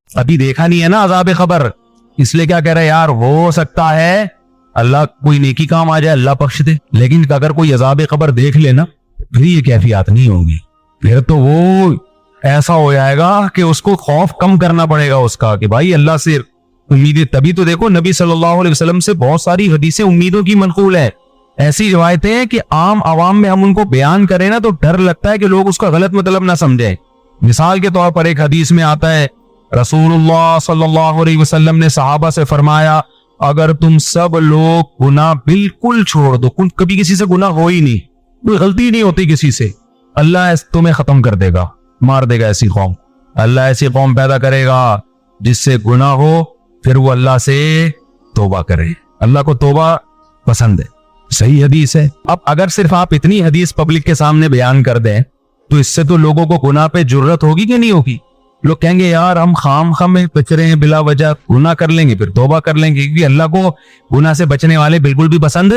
अभी देखा नहीं है ना अज़ाब क़ब्र, इसलिए क्या कह रहे हैं यार, हो सकता है अल्लाह कोई नेकी काम आ जाए, अल्लाह बख्श दे। लेकिन अगर कोई अज़ाब क़ब्र देख लेना, फिर ये कैफियत नहीं होगी, फिर तो वो ऐसा हो जाएगा कि उसको खौफ कम करना पड़ेगा उसका, कि भाई अल्लाह से उम्मीदें। तभी तो देखो नबी सल्लल्लाहु अलैहि वसल्लम से बहुत सारी हदीसें उम्मीदों की मनकूल है। ऐसी रिवायतें हैं कि आम आवाम में हम उनको बयान करें ना तो डर लगता है कि लोग उसका गलत मतलब ना समझें। मिसाल के तौर पर एक हदीस में आता है, रसूलुल्लाह सल्लल्लाहु अलैहि वसल्लम ने सहाबा से फरमाया, अगर तुम सब लोग गुनाह बिल्कुल छोड़ दो, कभी किसी से गुनाह हो ही नहीं, कोई गलती नहीं होती किसी से, अल्लाह तुम्हें खत्म कर देगा, मार देगा ऐसी कौम। अल्लाह ऐसी कौम पैदा करेगा जिससे गुनाह हो, फिर वो अल्लाह से तौबा करे। अल्लाह को तौबा पसंद है, सही हदीस है। अब अगर सिर्फ आप इतनी हदीस पब्लिक के सामने बयान कर दें तो इससे तो लोगों को गुनाह पे जुर्रत होगी कि नहीं होगी। लोग कहेंगे यार हम खामखा में बच रहे हैं, बिला वजह गुनाह कर लेंगे, फिर तौबा कर लेंगे, क्योंकि अल्लाह को गुनाह से बचने वाले बिल्कुल भी पसंद।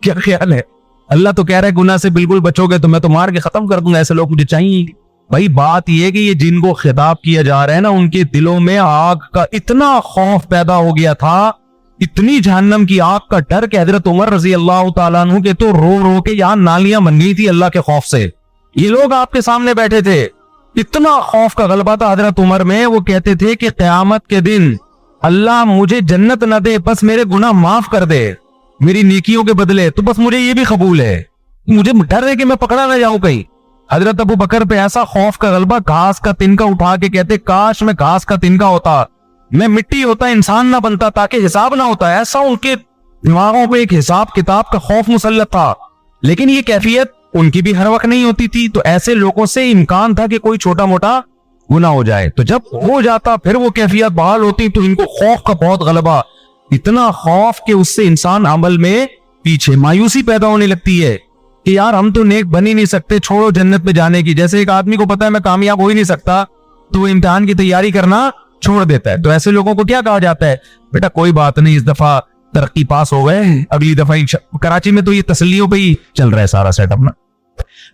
क्या ख्याल है, अल्लाह तो कह रहा है गुनाह से बिल्कुल बचोगे तो मैं तो मार के खत्म कर दूंगा, ऐसे लोग मुझे चाहिए। भाई बात यह है कि ये जिनको खिताब किया जा रहा है ना, उनके दिलों में आग का इतना खौफ पैदा हो गया था, इतनी जहन्नम की आग का डर कि हजरत उमर रजी अल्लाह तआला अन्हु के तो रो रो के यहाँ नालियां बन गई थी अल्लाह के खौफ से। ये लोग आपके सामने बैठे थे, इतना खौफ का गलबा था हजरत उमर में, वो कहते थे कि क़यामत के दिन अल्लाह मुझे जन्नत न दे, बस मेरे गुनाह माफ कर दे मेरी नेकियों के बदले, तो बस मुझे ये भी कबूल है, मुझे डर है कि मैं पकड़ा ना जाऊं कहीं। हजरत अबू बकर पे ऐसा खौफ का गलबा, घास का तिनका उठा के कहते काश मैं घास का तिनका होता, मैं मिट्टी होता, इंसान ना बनता, ताकि हिसाब ना होता। ऐसा उनके दिमागों पे एक हिसाब किताब का खौफ मुसल्लत था। लेकिन ये कैफियत उनकी भी हर वक्त नहीं होती थी, तो ऐसे लोगों से इम्कान था कि कोई छोटा मोटा गुनाह हो जाए, तो जब हो जाता फिर वो कैफियत बहाल होती, तो इनको खौफ का बहुत गलबा, इतना खौफ कि उससे इंसान अमल में पीछे, मायूसी पैदा होने लगती है कि यार हम तो नेक बन ही नहीं सकते, छोड़ो जन्नत में जाने की। जैसे एक आदमी को पता है मैं कामयाब हो ही नहीं सकता, तो वो इम्तिहान की तैयारी करना छोड़ देता है। तो ऐसे लोगों को क्या कहा जाता है, बेटा कोई बात नहीं, इस दफा तरक्की पास हो गए, अगली दफा कराची में तो ये तसल्लियों पे ही चल रहा है सारा सेटअप ना,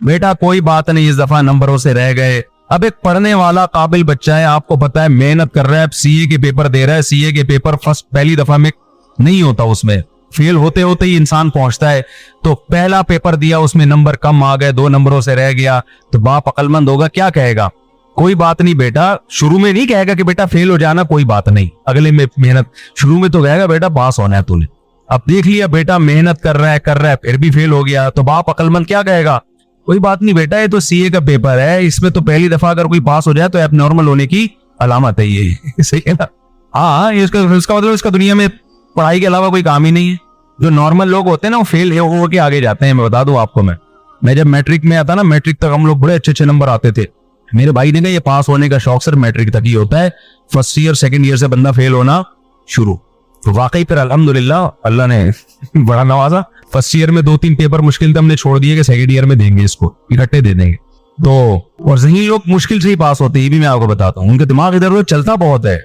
बेटा कोई बात नहीं, इस दफा नंबरों से रह गए। अब एक पढ़ने वाला काबिल बच्चा है, आपको पता है मेहनत कर रहा है, सीए के पेपर दे रहा है, सीए के पेपर फर्स्ट पहली दफा में नहीं होता, उसमें फेल होते होते ही इंसान पहुंचता है। तो पहला पेपर दिया, उसमें नंबर कम आ गए, 2 नंबरों से रह गया, तो बाप अक्लमंद होगा, क्या कहेगा, कोई बात नहीं बेटा, शुरू में नहीं कहेगा कि बेटा फेल हो जाना कोई बात नहीं, अगले में मेहनत, शुरू में तो कहेगा बेटा पास होना है तूने। अब देख लिया बेटा मेहनत कर रहा है फिर भी फेल हो गया, तो बाप अक्लमंद क्या कहेगा, कोई बात नहीं बेटा, ये तो सीए का पेपर है, इसमें तो पहली दफा अगर कोई पास हो जाए तो एबनॉर्मल होने की अलामत है ये। सही है ना। हाँ, इसका मतलब इसका दुनिया में पढ़ाई के अलावा कोई काम ही नहीं है। जो नॉर्मल लोग होते हैं ना वो फेल हो के आगे जाते हैं। मैं बता दूं आपको, मैं जब मैट्रिक में आता ना, मैट्रिक तक हम लोग बड़े अच्छे नंबर आते थे। मेरे भाई ने कहा ये पास होने का शौक सिर्फ मैट्रिक तक ही होता है, फर्स्ट ईयर सेकंड ईयर से बंदा फेल होना शुरू। तो वाकई फिर अल्हम्दुलिल्लाह अल्लाह ने बड़ा नवाजा। फर्स्ट ईयर में 2-3 पेपर मुश्किल थे, हमने छोड़ दिए कि सेकंड ईयर में देंगे, इसको इकट्ठे दे देंगे। तो और ज़हीन लोग मुश्किल से ही पास होते हैं, ये भी मैं आपको बताता हूँ, उनके दिमाग इधर उधर चलता बहुत है।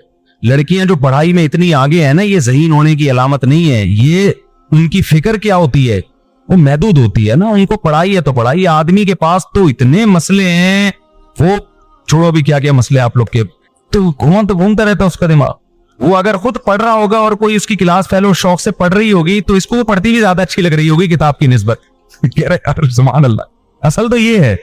लड़कियां जो पढ़ाई में इतनी आगे है ना, ये ज़हीन होने की अलामत नहीं है, ये उनकी फिक्र क्या होती है, वो महदूद होती है ना। उनको पढ़ाई है तो पढ़ाई, आदमी के पास तो इतने मसले हैं, वो छोड़ो अभी क्या क्या मसले आप लोग के, तो घूमता रहता है उसका दिमाग। वो अगर खुद पढ़ रहा होगा और कोई उसकी क्लास फेलो शौक से पढ़ रही होगी, तो इसको वो पढ़ती भी ज्यादा अच्छी लग रही होगी किताब की निस्बत। कह रहे यार सुभान अल्लाह, असल तो ये है,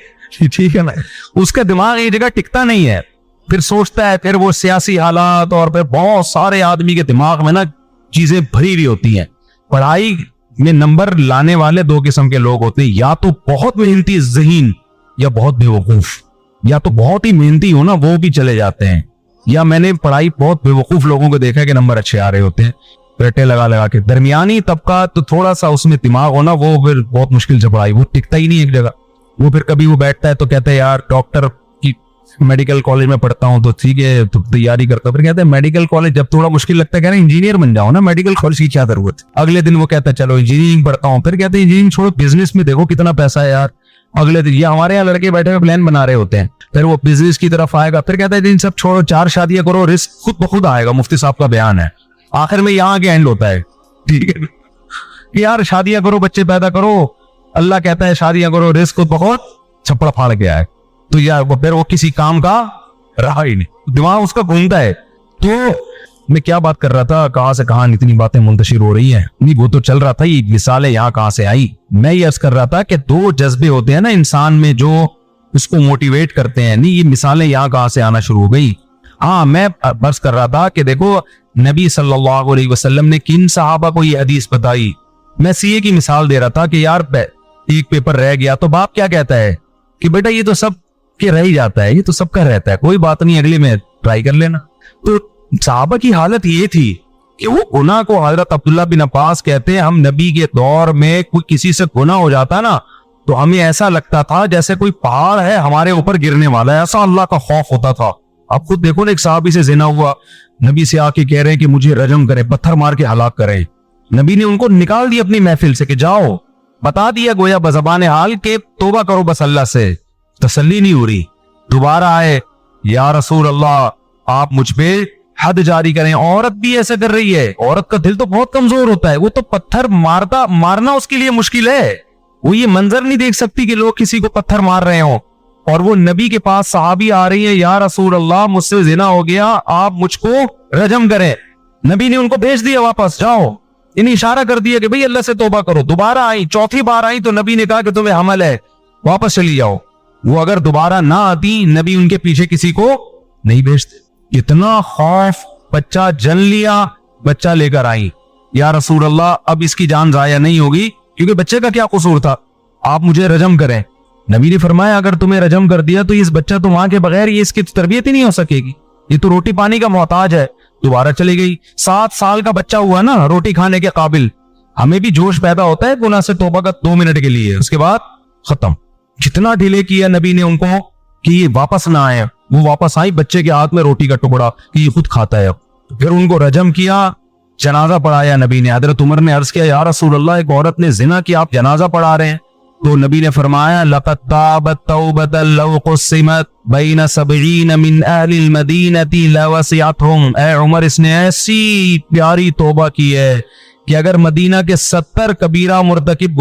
ठीक है ना। उसका दिमाग एक जगह टिकता नहीं है, फिर सोचता है, फिर वो सियासी हालात और फिर बहुत सारे आदमी के दिमाग में ना चीजें भरी हुई होती हैं। पढ़ाई में नंबर लाने वाले 2 किस्म के लोग होते हैं, या तो बहुत मेहनती ज़हीन या बहुत बेवकूफ। या तो बहुत ही मेहनती हो ना वो भी चले जाते हैं, या मैंने पढ़ाई बहुत बेवकूफ लोगों को देखा है कि नंबर अच्छे आ रहे होते हैं, रट्टे लगा के। दरमियानी तबका तो थोड़ा सा उसमें दिमाग होना, वो फिर बहुत मुश्किल से पढ़ाई, वो टिकता ही नहीं एक जगह। वो फिर कभी वो बैठता है तो कहता है यार डॉक्टर की मेडिकल कॉलेज में पढ़ता हूँ, तो ठीक है तो तैयारी करता हूँ। फिर कहते हैं मेडिकल कॉलेज जब थोड़ा मुश्किल लगता है, कह रहे इंजीनियर बन जाओ ना, मेडिकल कॉलेज की क्या जरूरत। अगले दिन वो कहता है चलो इंजीनियरिंग पढ़ता हूँ। फिर कहते हैं इंजीनियरिंग छोड़ो, बिजनेस में देखो कितना पैसा है यार। अगले दिन ये हमारे यहाँ लड़के बैठे हुए प्लान बना रहे होते हैं, फिर वो बिजनेस की तरफ आएगा। फिर कहता है इन सब छोड़ो, 4 शादियां करो, रिस्क खुद ब खुद आएगा, मुफ्ती साहब का बयान है। आखिर में यहाँ के एंड होता है, ठीक है कि यार शादियां करो, बच्चे पैदा करो, अल्लाह कहता है शादियां करो, रिस्क खुद ब खुद छप्पड़ फाड़ के आए। तो यार वो फिर वो किसी काम का रहा ही नहीं, दिमाग उसका घूमता है। तो मैं क्या बात कर रहा था, कहां से कहां इतनी बातें मुंतशिर हो रही हैं। नहीं, वो तो चल रहा था, ये मिसालें यहाँ कहां से आई। मैं ये अर्ज कर रहा था कि दो जज्बे होते हैं ना इंसान में जो उसको मोटिवेट करते हैं। नहीं, ये मिसालें यहाँ कहां से आना शुरू हो गई। हाँ, मैं अर्ज कर रहा था कि देखो नबी सल्लल्लाहु अलैहि वसल्लम ने किन सहाबा को ये हदीस बताई। मैं सीए की मिसाल दे रहा था कि यार एक पेपर रह गया तो बाप क्या कहता है कि बेटा ये तो सब के रह ही जाता है, ये तो सबका रहता है, कोई बात नहीं, अगले में ट्राई कर लेना। तो सहाबा की हालत ये थी कि वो गुनाह को, हजरत अब्दुल्ला बिन अब्बास कहते हैं, हम नबी के दौर में कोई किसी से गुनाह हो जाता ना तो हमें ऐसा लगता था जैसे कोई पहाड़ है हमारे ऊपर गिरने वाला है, ऐसा अल्लाह का खौफ होता था। आप खुद देखो ना, एक साहबी से जिना हुआ, नबी से आके कह रहे हैं कि मुझे रजम करें, पत्थर मार के हलाक करें। नबी ने उनको निकाल दिया अपनी महफिल से कि जाओ, बता दिया गोया बज़बान हाल के तौबा करो बस अल्लाह से। तसल्ली नहीं हो रही, दोबारा आए, या रसूल अल्लाह आप मुझ पे हद जारी करें। औरत भी ऐसा कर रही है, औरत का दिल तो बहुत कमजोर होता है, वो तो पत्थर मारना उसके लिए मुश्किल है। वो ये मंजर नहीं देख सकती कि लोग किसी को पत्थर मार रहे हो, और वो नबी के पास सहाबी आ रही है, या रसूल अल्लाह मुझसे जिना हो गया, आप मुझको रजम करें। नबी ने उनको भेज दिया वापस, जाओ। इन्हें इशारा कर दिया कि भाई अल्लाह से तौबा करो। दोबारा आई, चौथी बार आई तो नबी ने कहा कि तुम्हें हमल है, वापस चली जाओ। वो अगर दोबारा ना आती, नबी उनके पीछे किसी को नहीं भेजते। इतना खौफ, बच्चा जन लिया, बच्चा लेकर आई, या रसूल अल्लाह अब इसकी जान जाया नहीं होगी क्योंकि बच्चे का क्या कसूर था, आप मुझे रजम करें। नबी ने फरमाया अगर तुम्हें रजम कर दिया तो इस बच्चा तो मां के बगैर ये इसकी तरबियत ही नहीं हो सकेगी, ये तो रोटी पानी का मोहताज है। दोबारा चली गई, 7 साल का बच्चा हुआ ना, रोटी खाने के काबिल। हमें भी जोश पैदा होता है गुनाह से तौबा का 2 मिनट के लिए, उसके बाद खत्म। जितना डिले किया नबी ने उनको कि ये वापस ना आए, वो वापस आई, बच्चे के हाथ में रोटी का टुकड़ा कि ये खुद खाता है। फिर उनको रजम किया, जनाजा पढ़ाया नबी ने। हजरत उमर ने अर्ज किया, या रसूल अल्लाह एक औरत ने जिना किया, आप जनाजा पढ़ा रहे हैं? तो नबी ने फरमाया लक़द ताबत तौबतन लौ क़ुस्सिमत बैन सबईन मिन अहलिल मदीनति लवसिअतहुम। ए उमर, इसने ऐसी प्यारी तौबा की है कि अगर मदीना के 70 कबीरा मुर्तकिब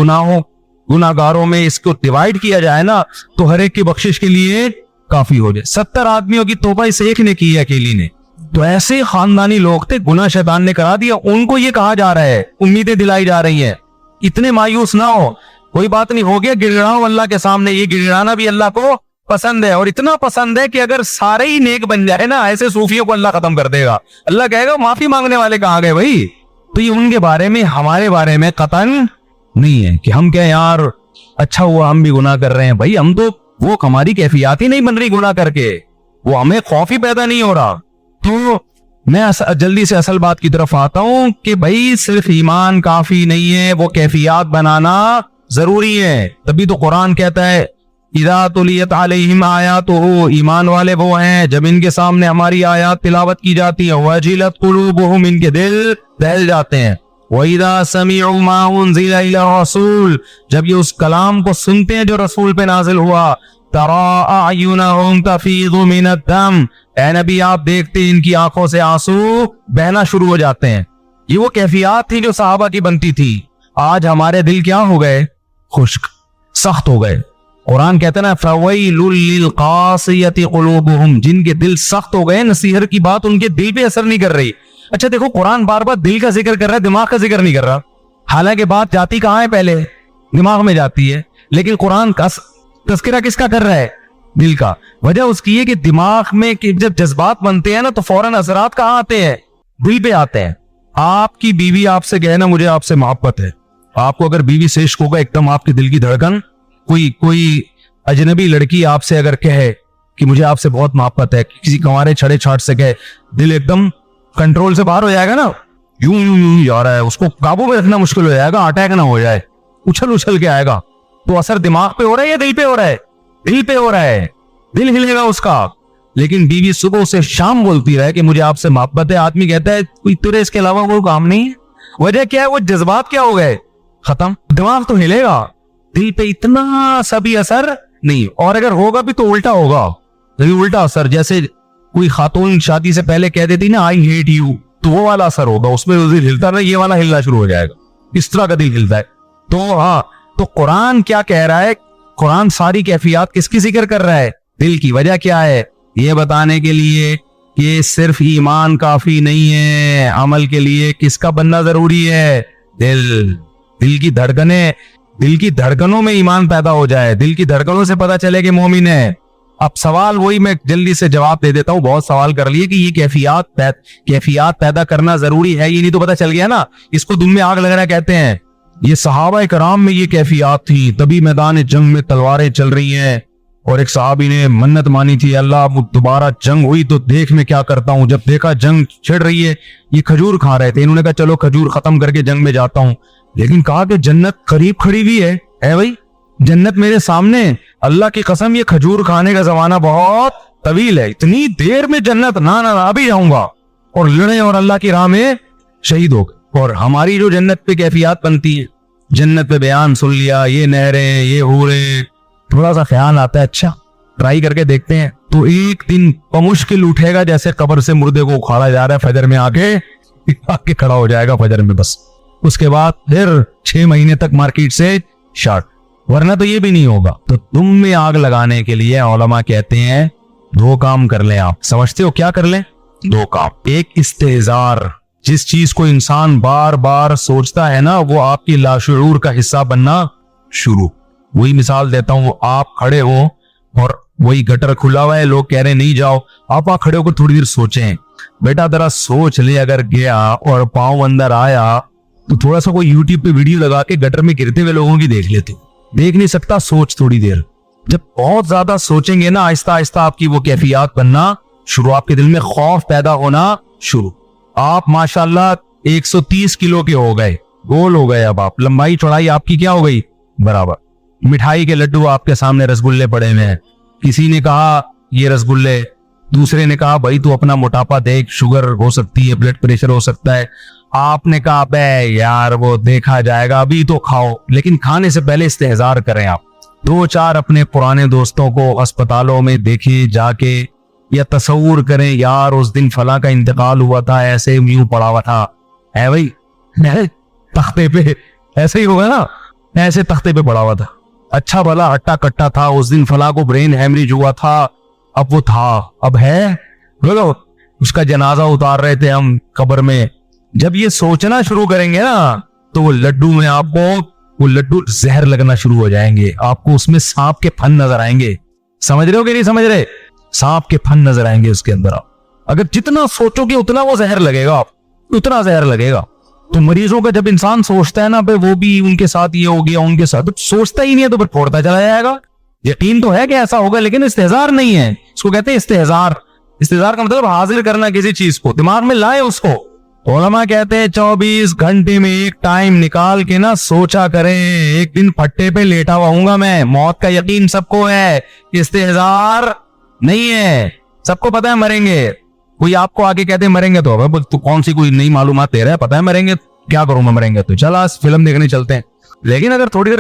गुनाहगारों में इसको डिवाइड किया जाए ना तो हर एक की बख्शिश के लिए काफी हो जाए। 70 आदमियों की तौबा इस एक ने की है, अकेली ने। तो ऐसे खानदानी लोग थे, गुनाह शैतान ने करा दिया, उनको ये कहा जा रहा है, उम्मीदें दिलाई जा रही हैं। इतने मायूस ना हो, कोई बात नहीं, हो गया, गिड़गिड़ाओ अल्लाह के सामने। ये गिड़गिड़ाना भी अल्लाह को पसंद है, और इतना पसंद है कि अगर सारे ही नेक बन जाए ना, ऐसे सूफियों को अल्लाह खत्म कर देगा। अल्लाह कहेगा माफी मांगने वाले कहाँ गए भाई। तो ये उनके बारे में, हमारे बारे में कतन नहीं है कि हम कहें यार अच्छा हुआ हम भी गुनाह कर रहे हैं। भाई हम तो, वो हमारी कैफियत ही नहीं बन रही गुनाह करके, वो हमें खौफ ही पैदा नहीं हो रहा। तो मैं जल्दी से असल बात की तरफ आता हूं कि भाई सिर्फ ईमान काफी नहीं है, वो कैफियत बनाना जरूरी है। तभी तो कुरान कहता है इज़ा तुलियत अलैहिम आयातुहु, ईमान वाले वो हैं जब इनके सामने हमारी आयत तिलावत की जाती है, वजिलत कुलूबुहुम, इनके दिल दहल जाते हैं। वइज़ा समिअू मा उनज़िला इला रसूल, जब ये उस कलाम को सुनते हैं जो रसूल पे नाजिल हुआ, तरा अयुनहुम तफीज़ु मिनद्दम, ऐ नबी आप देखते हैं इनकी आंखों से आंसू बहना शुरू हो जाते हैं। ये वो कैफियत थी जो सहाबा की बनती थी। आज हमारे दिल क्या हो गए? खुश्क, सख्त हो गए। कुरान कहते ना फवैलुल लिल क़ासियति क़ुलूबुहुम, जिनके दिल सख्त हो गए, नसीहत की बात उनके दिल पे असर नहीं कर रही। अच्छा देखो, कुरान बार बार दिल का जिक्र कर रहा है, दिमाग का जिक्र नहीं कर रहा। हालांकि बात जाती कहाँ है? पहले दिमाग में जाती है, लेकिन कुरान का तज़किरा किसका कर रहा है? दिल का। वजह उसकी है कि दिमाग में कि जब जज्बात बनते हैं ना तो फौरन असरात कहाँ आते हैं? दिल पे आते हैं। आपकी बीवी आपसे कहे ना मुझे आपसे मोहब्बत है, आपको अगर बीवी से इश्क होगा, एकदम आपके दिल की धड़कन, कोई अजनबी लड़की आपसे अगर कहे कि मुझे आपसे बहुत मोहब्बत है, किसी कंवारे छड़े छाट से कहे, दिल एकदम कंट्रोल से बाहर हो जाएगा ना, यूं यूं यूं जा रहा है, उसको काबू में रखना मुश्किल हो जाएगा, अटैक ना हो जाए, उछल उछल के आएगा। तो असर दिमाग पे हो रहा है या दिल पे हो रहा है? दिल पे हो रहा है, दिल हिलेगा उसका। लेकिन बीवी सुबह से शाम बोलती रहे कि मुझे आपसे मोहब्बत है, आदमी कहता है कोई तेरे इसके अलावा कोई काम नहीं है। वजह क्या है? वो जज्बात क्या हो गए? खत्म। दिमाग तो हिलेगा, दिल पे इतना सा भी असर नहीं, और अगर होगा भी तो उल्टा होगा, उल्टा असर। जैसे कोई खातून शादी से पहले कह देती ना आई हेट यू, तो वो वाला असर होगा, उसमें दिल हिलता ना, ये वाला हिलना शुरू हो जाएगा, इस तरह का दिल हिलता है। तो हाँ, तो कुरान क्या कह रहा है? कुरान सारी कैफियत किसकी जिक्र कर रहा है? दिल की। वजह क्या है? ये बताने के लिए कि सिर्फ ईमान काफी नहीं है, अमल के लिए किसका बनना जरूरी है? दिल की धड़कनों में ईमान पैदा हो जाए, दिल की धड़कनों से पता चले कि मोमिन है। अब सवाल वही, मैं जल्दी से जवाब दे देता हूँ, बहुत सवाल कर लिए कि ये कैफियत पैदा करना जरूरी है, ये नहीं तो पता चल गया ना, इसको दुम में आग लगाना कहते हैं। ये सहाबा कराम में ये कैफियत थी, तभी मैदान जंग में तलवारें चल रही हैं। और एक सहाबी ने मन्नत मानी थी, अल्लाह दोबारा जंग हुई तो देख मैं क्या करता हूँ। जब देखा जंग छिड़ रही है, ये खजूर खा रहे थे, इन्होंने कहा चलो खजूर खत्म करके जंग में जाता हूँ। लेकिन कहा कि जन्नत करीब खड़ी हुई है भाई, जन्नत मेरे सामने, अल्लाह की कसम ये खजूर खाने का जमाना बहुत तवील है, इतनी देर में जन्नत ना भी जाऊंगा। और लड़े और अल्लाह की राह में शहीद हो गए। और हमारी जो जन्नत पे कैफियत बनती है, जन्नत पे बयान सुन लिया, ये नहरें, ये हूरें, थोड़ा सा ख्याल आता है अच्छा ट्राई करके देखते हैं, तो एक दिन बमुश्किल उठेगा जैसे कब्र से मुर्दे को उखाड़ा जा रहा है, फजर में आके खड़ा हो जाएगा फजर में बस। उसके बाद फिर 6 महीने तक मार्केट से शार्ट, वरना तो ये भी नहीं होगा। तो तुम में आग लगाने के लिए उलमा कहते हैं 2 काम कर लें। आप समझते हो क्या कर लें? 2 काम। एक इस्तेजार, जिस चीज को इंसान बार बार सोचता है ना, वो आपकी लाशूर का हिस्सा बनना शुरू। वही मिसाल देता हूं, आप खड़े हो और वही गटर खुला हुआ है, लोग कह रहे नहीं जाओ, आप वहां खड़े होकर थोड़ी देर सोचें, बेटा जरा सोच ले, अगर गया और पांव अंदर आया तो थोड़ा सा कोई यूट्यूब पे वीडियो लगा के गटर में गिरते हुए लोगों की देख लेते। देख नहीं सकता, सोच थोड़ी देर। जब बहुत ज्यादा सोचेंगे ना, आहिस्ता आहिस्ता आपकी वो कैफियत बनना शुरू, आपके दिल में खौफ पैदा होना शुरू। आप माशाल्लाह 130 किलो के हो गए, गोल हो गए, अब आप लंबाई चौड़ाई आपकी क्या हो गई बराबर। मिठाई के लड्डू आपके सामने रसगुल्ले पड़े हुए हैं, किसी ने कहा ये रसगुल्ले, दूसरे ने कहा भाई तू अपना मोटापा देख, शुगर हो सकती है, ब्लड प्रेशर हो सकता है। आपने कहा बे यार वो देखा जाएगा, अभी तो खाओ। लेकिन खाने से पहले इस्तेहजार करें आप। 2-4 अपने पुराने दोस्तों को अस्पतालों में देखें जाके, या तस्वूर करें यार उस दिन फला का इंतकाल हुआ था, ऐसे यूं पड़ा हुआ था, है भाई तख्ते पे, ऐसे ही होगा ना, ऐसे तख्ते पे पड़ा हुआ था, अच्छा भला हट्टा कट्टा था, उस दिन फला को ब्रेन हेमरेज हुआ था, अब वो था, अब है, बोलो उसका जनाजा उतार रहे थे हम कब्र में। जब ये सोचना शुरू करेंगे ना, तो वो लड्डू में आपको वो लड्डू जहर लगना शुरू हो जाएंगे, आपको उसमें सांप के फन नजर आएंगे। समझ रहे हो कि नहीं समझ रहे? सांप के फन नजर आएंगे उसके अंदर। आप अगर जितना सोचोगे उतना वो जहर लगेगा, आप उतना जहर लगेगा। तो मरीजों का जब इंसान सोचता है ना भाई वो भी उनके साथ ये हो गया, उनके साथ, तो सोचता ही नहीं है तो फिर फोड़ता चला जाएगा। यकीन तो है कि ऐसा होगा, लेकिन इस्तेहजार नहीं है, इसको कहते हैं इस्तेहजार। इस्तेहजार का मतलब हाजिर करना किसी चीज को, दिमाग में लाए उसको। उलमा कहते हैं 24 घंटे में एक टाइम निकाल के ना सोचा करें, एक दिन फट्टे पे लेटा हुआ मैं, मौत का यकीन सबको है, इस्तेहजार नहीं है, सबको पता है मरेंगे। कोई आपको आगे कहते हैं मरेंगे, तो अब तो कौन सी कोई नई मालूमात दे रहा है, पता है मरेंगे, क्या करूं मैं मरेंगे तो चल आज फिल्म देखने चलते हैं। लेकिन अगर थोड़ी देर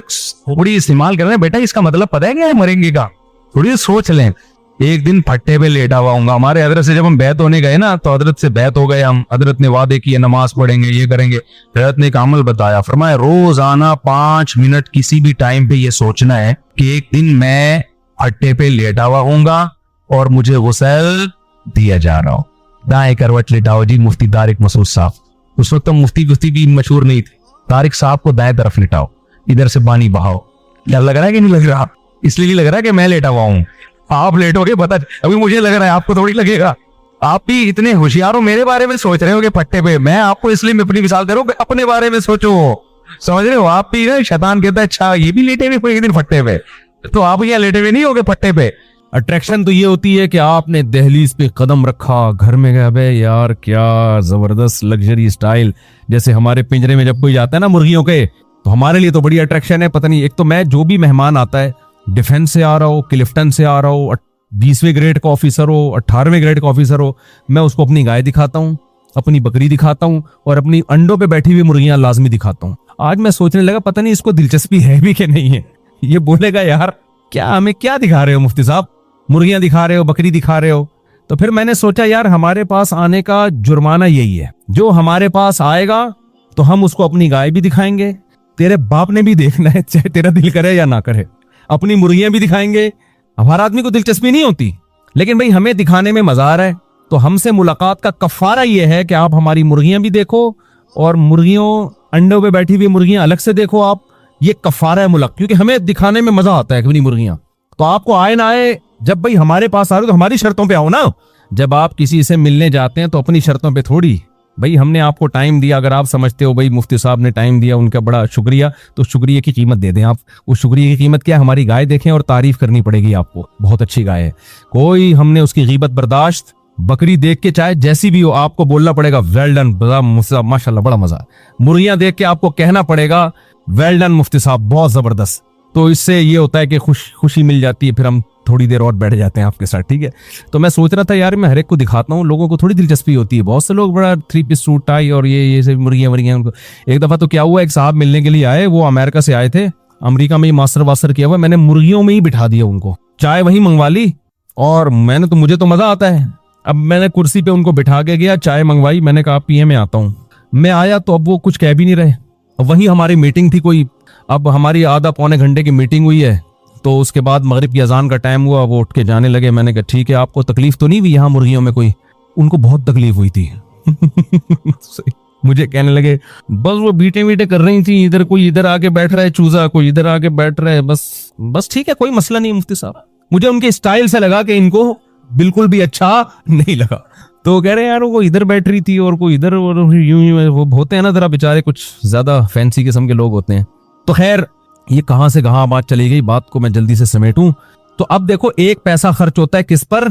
थोड़ी इस्तेमाल कर रहे हैं, बेटा इसका मतलब पता है क्या है मरेंगे का, थोड़ी देर सोच लें। एक दिन फट्टे पे लेटा हुआ हूँ। हमारे हजरत से जब हम बैत होने गए ना, तो हजरत से बैत हो गए हम, हजरत ने वादे किए नमाज पढ़ेंगे, ये करेंगे। हजरत ने एक अमल बताया, फरमाया रोजाना 5 मिनट किसी भी टाइम पे ये सोचना है कि एक दिन मैं फट्टे पे लेटा हुआ हूँगा और मुझे गुस्ल दिया जा रहा हो। दाएं करवट लेटाओ जी, मुफ्ती तारिक मसूद साहब। उस वक्त मुफ्ती भी मशहूर नहीं थे। तारिक साहब को दाएं तरफ लेटाओ, इधर से पानी बहाओ। डर लग रहा है कि नहीं लग रहा? इसलिए नहीं लग रहा कि मैं लेटा हुआ हूँ, आप लेटोगे पता, अभी मुझे लग रहा है, आपको थोड़ी लगेगा। आप भी इतने होशियार हो, मेरे बारे में सोच रहे हो कि फट्टे पे, मैं आपको इसलिए मैं अपनी मिसाल दे रहा हूँ, अपने बारे में सोचो। समझ रहे हो? आप भी ना, शैतान कहता है अच्छा ये भी लेटे हुए एक दिन फट्टे पे, तो आप यहाँ लेटे हुए नहीं होगे फट्टे पे। अट्रैक्शन तो ये होती है कि आपने दहलीज पे कदम रखा, घर में गया, बे यार क्या जबरदस्त लग्जरी स्टाइल। जैसे हमारे पिंजरे में जब कोई जाता है ना मुर्गियों के, तो हमारे लिए तो बड़ी अट्रैक्शन है। पता नहीं, एक तो मैं जो भी मेहमान आता है, डिफेंस से आ रहा हो, क्लिफ्टन से आ रहा हो, 20वें ग्रेड का ऑफिसर हो, 18वें ग्रेड का ऑफिसर हो, मैं उसको अपनी गाय दिखाता हूँ, अपनी बकरी दिखाता हूँ और अपनी अंडों पे बैठी हुई मुर्गियां लाजमी दिखाता हूँ। आज मैं सोचने लगा पता नहीं इसको दिलचस्पी है भी कि नहीं है। ये बोलेगा यार क्या हमें क्या दिखा रहे हो मुफ्ती साहब, मुर्गियां दिखा रहे हो, बकरी दिखा रहे हो। तो फिर मैंने सोचा यार हमारे पास आने का जुर्माना यही है, जो हमारे पास आएगा तो हम उसको अपनी गाय भी दिखाएंगे, तेरे बाप ने भी देखना है चाहे तेरा दिल करे या ना करे, अपनी मुर्गियां भी दिखाएंगे। हमारा आदमी को दिलचस्पी नहीं होती, लेकिन भाई हमें दिखाने में मजा आ रहा है। तो हमसे मुलाकात का कफारा ये है कि आप हमारी मुर्गियां भी देखो और मुर्गियों अंडों पे बैठी हुई मुर्गियां अलग से देखो आप। ये कफारा है मुलाकात, क्योंकि हमें दिखाने में मजा आता है अपनी मुर्गियां। तो आपको आए ना आए, जब भाई हमारे पास आ रहे हो तो हमारी शर्तों पे आओ ना। जब आप किसी से मिलने जाते हैं तो अपनी शर्तों पे थोड़ी, भाई हमने आपको टाइम दिया, अगर आप समझते हो भाई मुफ्ती साहब ने टाइम दिया उनका बड़ा शुक्रिया, तो शुक्रिया की कीमत दे दें आप। उस शुक्रिया की कीमत क्या है? हमारी गाय देखें और तारीफ करनी पड़ेगी आपको, बहुत अच्छी गाय है। कोई हमने उसकी गीबत बर्दाश्त, बकरी देख के चाहे जैसी भी हो आपको बोलना पड़ेगा वेल डन माशाल्लाह बड़ा मजा। मुर्गियां देख के आपको कहना पड़ेगा वेल डन मुफ्ती साहब बहुत जबरदस्त। तो इससे ये होता है कि खुशी मिल जाती है, फिर हम थोड़ी देर और बैठ जाते हैं आपके साथ, ठीक है। तो मैं सोच रहा था यार मैं हर एक को दिखाता हूँ, लोगों को थोड़ी दिलचस्पी होती है। बहुत से लोग बड़ा 3 पीस सूट टाई और ये सब मुर्गियां उनको। एक दफा तो क्या हुआ, एक साहब मिलने के लिए आए, वो अमेरिका से आए थे, अमेरिका में ही मास्टर वास्टर किया हुआ, मैंने मुर्गियों में ही बिठा दिया उनको, चाय वहीं मंगवा ली और मुझे तो मजा आता है। अब मैंने कुर्सी पे उनको बिठा के गया, चाय मंगवाई, मैंने कहा पिए मैं आता हूँ। मैं आया तो अब वो कुछ कह भी नहीं रहे। वहीं हमारी मीटिंग थी कोई, अब हमारी आधा पौने घंटे की मीटिंग हुई है, तो उसके बाद मगरिब की अजान का टाइम हुआ, वो उठ के जाने लगे। मैंने कहा ठीक है, आपको तकलीफ तो नहीं हुई यहाँ मुर्गियों में कोई? उनको बहुत तकलीफ हुई थी मुझे कहने लगे बस वो बीटे बीटे कर रही थी, इधर कोई इधर आके बैठ रहा है चूजा, कोई इधर आके बैठ रहा है, बस ठीक है कोई मसला नहीं मुफ्ती साहब। मुझे उनके स्टाइल से लगा कि इनको बिल्कुल भी अच्छा नहीं लगा। तो कह रहे यार वो इधर बैठ रही थी और कोई इधर, यूं वो होते हैं ना जरा बेचारे कुछ ज्यादा फैंसी किस्म के लोग होते हैं। तो खैर ये कहां से कहां बात चली गई, बात को मैं जल्दी से समेटूं। तो अब देखो, एक पैसा खर्च होता है किस पर?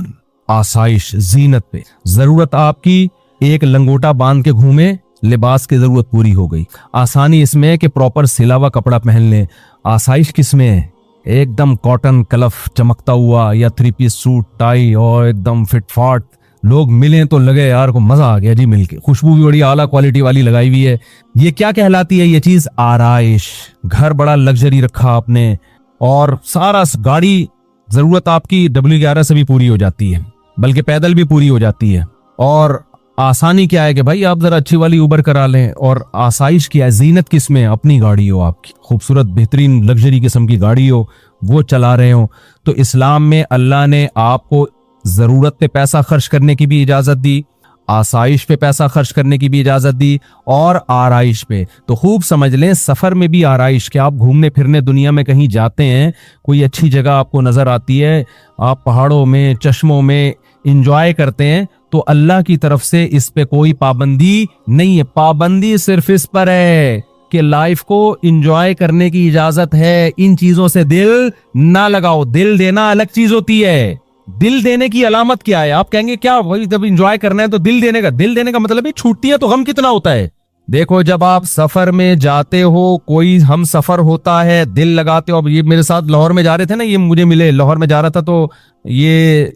आसाइश, जीनत पे। जरूरत आपकी एक लंगोटा बांध के घूमे, लिबास की जरूरत पूरी हो गई। आसानी इसमें है कि प्रॉपर सिला हुआ कपड़ा पहन ले। आसाइश किसमें है? एकदम कॉटन कलफ चमकता हुआ, या 3 पीस सूट टाई और एकदम फिटफाट। लोग मिले तो लगे यार को मजा आ गया जी मिलके, खुशबू भी बड़ी आला क्वालिटी वाली लगाई हुई है। ये क्या कहलाती है ये चीज? आराइश। घर बड़ा लग्जरी रखा आपने और सारा गाड़ी, जरूरत आपकी W11 से भी पूरी हो जाती है, बल्कि पैदल भी पूरी हो जाती है। और आसानी क्या है कि भाई आप जरा अच्छी वाली उबर करा लें। और आसाइश क्या है? जीनत किसमें? अपनी गाड़ी हो आपकी, खूबसूरत बेहतरीन लग्जरी किस्म की गाड़ी हो, वो चला रहे हो। तो इस्लाम में अल्लाह ने आपको जरूरत पे पैसा खर्च करने की भी इजाजत दी, आसाइश पे पैसा खर्च करने की भी इजाजत दी, और आराइश पे। तो खूब समझ लें, सफर में भी आराइश के, आप घूमने फिरने दुनिया में कहीं जाते हैं, कोई अच्छी जगह आपको नजर आती है, आप पहाड़ों में चश्मों में इंजॉय करते हैं, तो अल्लाह की तरफ से इस पे कोई पाबंदी नहीं है। पाबंदी सिर्फ इस पर है कि लाइफ को इंजॉय करने की इजाजत है, इन चीजों से दिल ना लगाओ। दिल देना अलग चीज होती है। दिल देने की अलामत क्या है? आप कहेंगे क्या वही जब इंजॉय करना है तो दिल देने का मतलब है छूटती है तो गम कितना होता है। देखो, जब आप सफर में जाते हो, कोई हम सफर होता है, दिल लगाते हो। अब ये मेरे साथ लाहौर में जा रहे थे ना, ये मुझे मिले, लाहौर में जा रहा था तो ये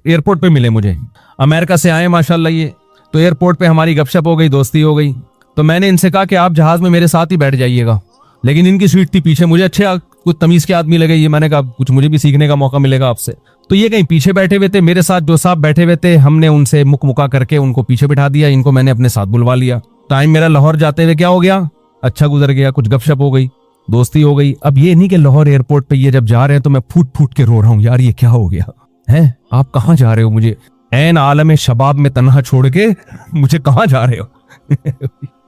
एयरपोर्ट पे मिले मुझे, अमेरिका से आए माशाल्लाह। ये तो एयरपोर्ट पे हमारी गपशप हो गई, दोस्ती हो गई। तो मैंने इनसे कहा कि आप जहाज में मेरे साथ ही बैठ जाइएगा, लेकिन इनकी सीट थी पीछे। मुझे अच्छे कुछ तमीज के आदमी लगे, ये मैंने कहा कुछ मुझे भी सीखने का मौका मिलेगा आपसे। तो ये कहीं पीछे बैठे हुए थे, मेरे साथ जो साहब बैठे हुए थे, हमने उनसे मुका करके उनको पीछे बिठा दिया, इनको मैंने अपने साथ बुलवा लिया। टाइम मेरा लाहौर जाते हुए क्या हो गया, अच्छा गुजर गया, कुछ गपशप हो गई, दोस्ती हो गई। अब ये नहीं कि लाहौर एयरपोर्ट पे ये जब जा रहे हैं तो मैं फूट फूट के रो रहा हूँ, यार ये क्या हो गया है, आप कहाँ जा रहे हो, मुझे ऐन आलम शबाब में तन्हा छोड़ के मुझे कहाँ जा रहे हो